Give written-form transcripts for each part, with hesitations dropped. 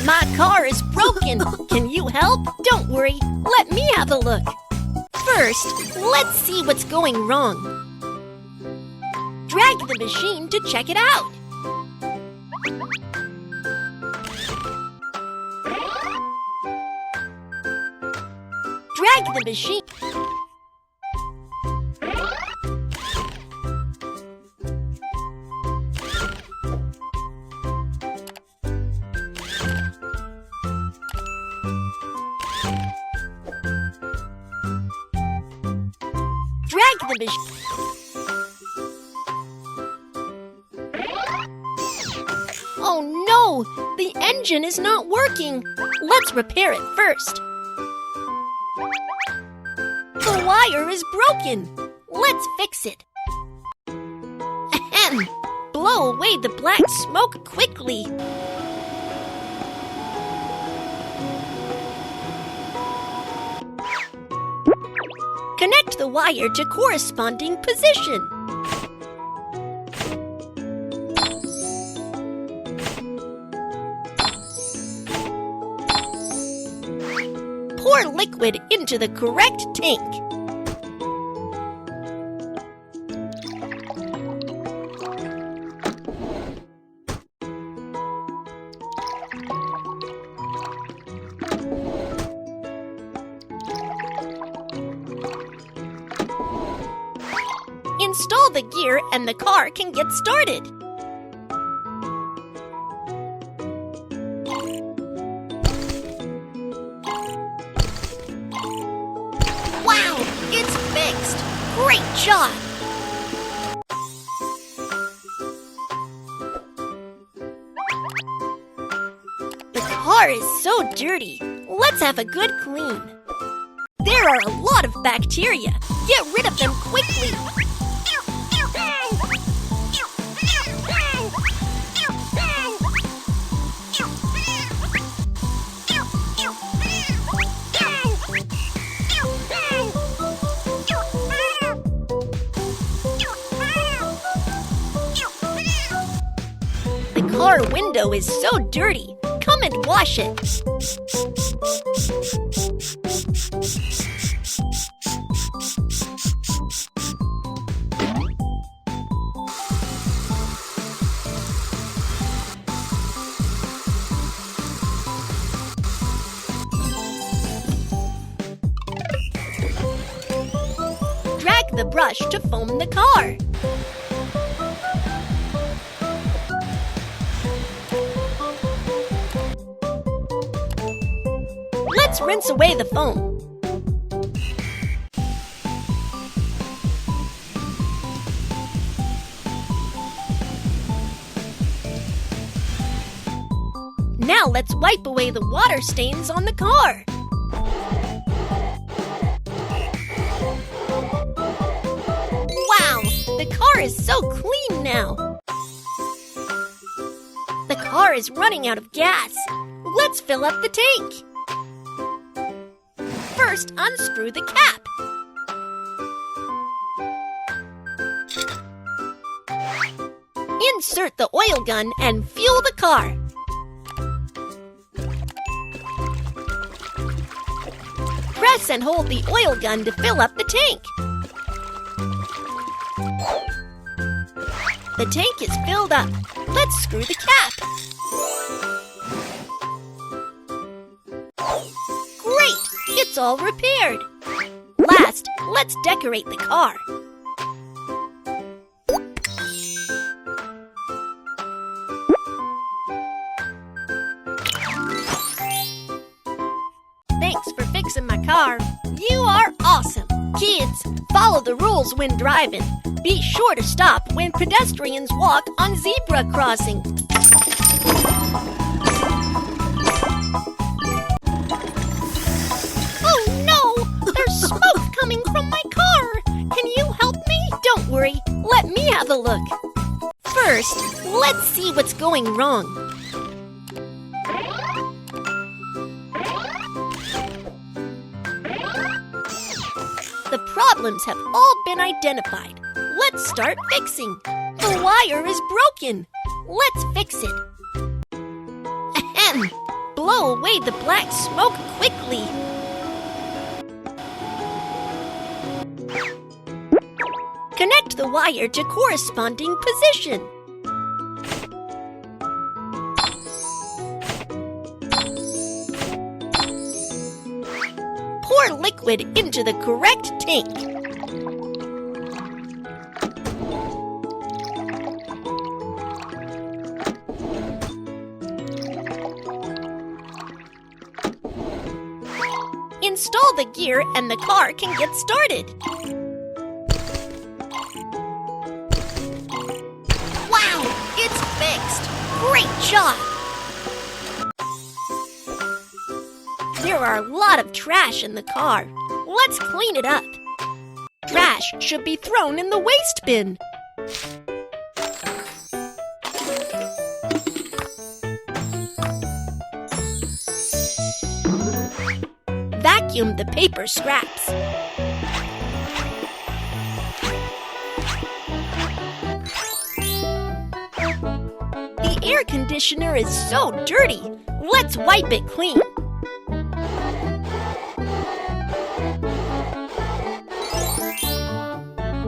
My car is broken. Can you help? Don't worry. Let me have a look. First, let's see what's going wrong. Drag the machine to check it out. Drag the machine. Drag the machine. Oh no! The engine is not working. Let's repair it first. The wire is broken. Let's fix it. Ahem! Blow away the black smoke quickly. Connect the wire to corresponding position. Pour liquid into the correct tank. Install the gear and the car can get started. Wow, it's fixed! Great job! The car is so dirty. Let's have a good clean. There are a lot of bacteria. Get rid of them quickly. The car window is so dirty. Come and wash it. Drag the brush to foam the car. Let's rinse away the foam. Now let's wipe away the water stains on the car. Wow, the car is so clean now. The car is running out of gas. Let's fill up the tank. First, unscrew the cap. Insert the oil gun and fuel the car. Press and hold the oil gun to fill up the tank. The tank is filled up. Let's screw the cap. Great! It's all repaired. Last, let's decorate the car. Thanks for fixing my car. You are awesome. Kids, follow the rules when driving. Be sure to stop when pedestrians walk on zebra crossing. Oh no! There's smoke coming from my car. Can you help me? Don't worry. Let me have a look. First, let's see what's going wrong. The problems have all been identified. Let's start fixing. The wire is broken. Let's fix it. Ahem! Blow away the black smoke quickly. Connect the wire to corresponding position. Pour liquid into the correct tank. Install the gear and the car can get started. Wow, it's fixed! Great job! There are a lot of trash in the car. Let's clean it up. Trash should be thrown in the waste bin. Vacuum the paper scraps. The air conditioner is so dirty. Let's wipe it clean.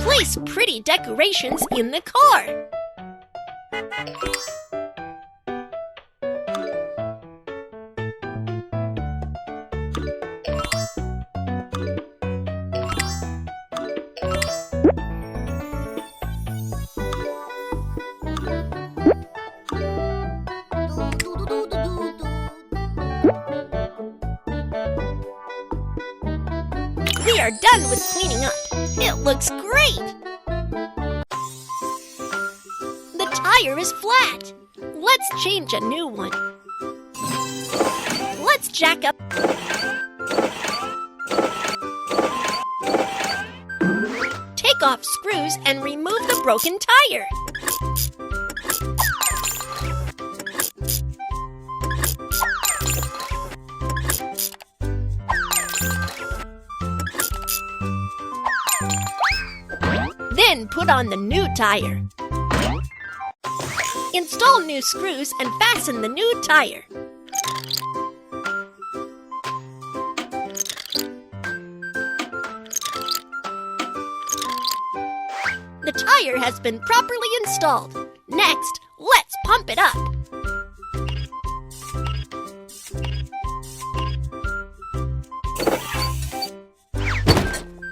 Place pretty decorations in the car. We are done with cleaning up. It looks great! The tire is flat. Let's change a new one. Let's jack up. Take off screws and remove the broken tire. Then put on the new tire. Install new screws and fasten the new tire. The tire has been properly installed. Next, let's pump it up.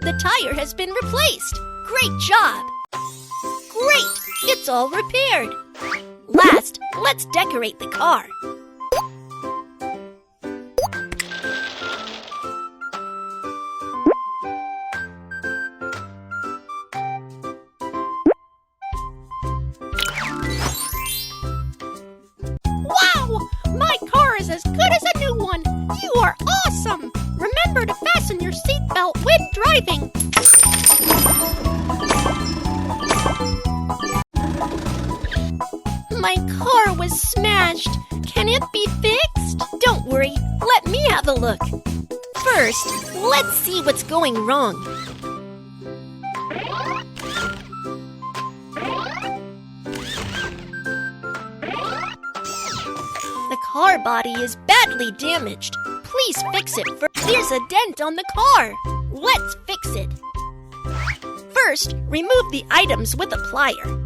The tire has been replaced. Great job! Great! It's all repaired. Last, let's decorate the car. Wow! My car is as good as a new one. You are awesome! Remember to fasten your seatbelt when driving. My car was smashed. Can it be fixed? Don't worry, let me have a look. First, let's see what's going wrong. The car body is badly damaged. Please fix it first. There's a dent on the car. Let's fix it. First, remove the items with a plier.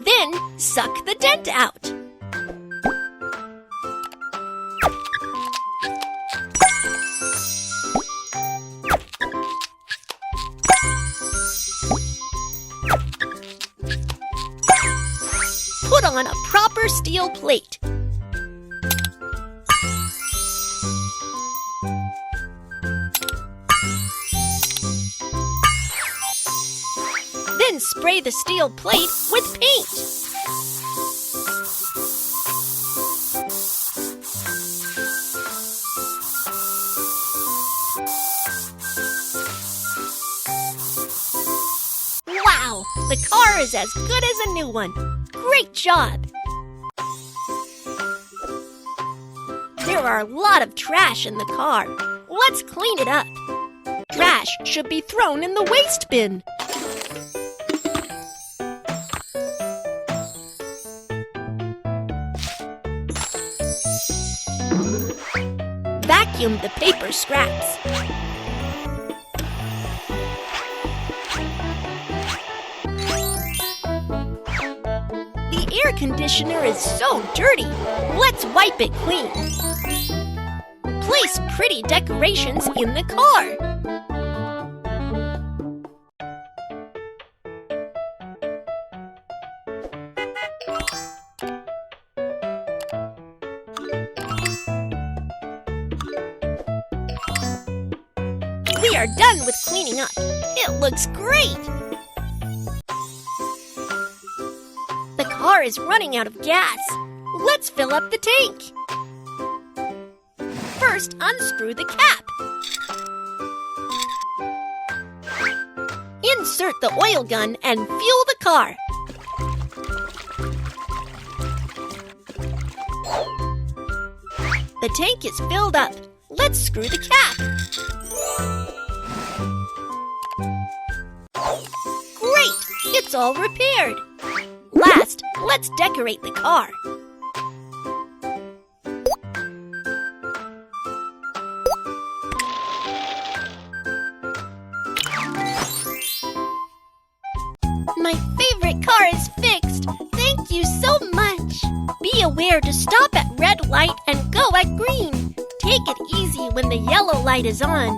Then, suck the dent out. Put on a proper steel plate. Then spray the steel plate with paint. Wow! The car is as good as a new one. Great job! There are a lot of trash in the car. Let's clean it up. Trash should be thrown in the waste bin. Vacuum the paper scraps. The air conditioner is so dirty. Let's wipe it clean. Place pretty decorations in the car. We are done with cleaning up. It looks great. The car is running out of gas. Let's fill up the tank. First, unscrew the cap. Insert the oil gun and fuel the car. The tank is filled up. Let's screw the cap. Great! It's all repaired. Last, let's decorate the car. My favorite car is fixed. Thank you so much. Be aware to stop at red light and go at green. Take it easy when the yellow light is on.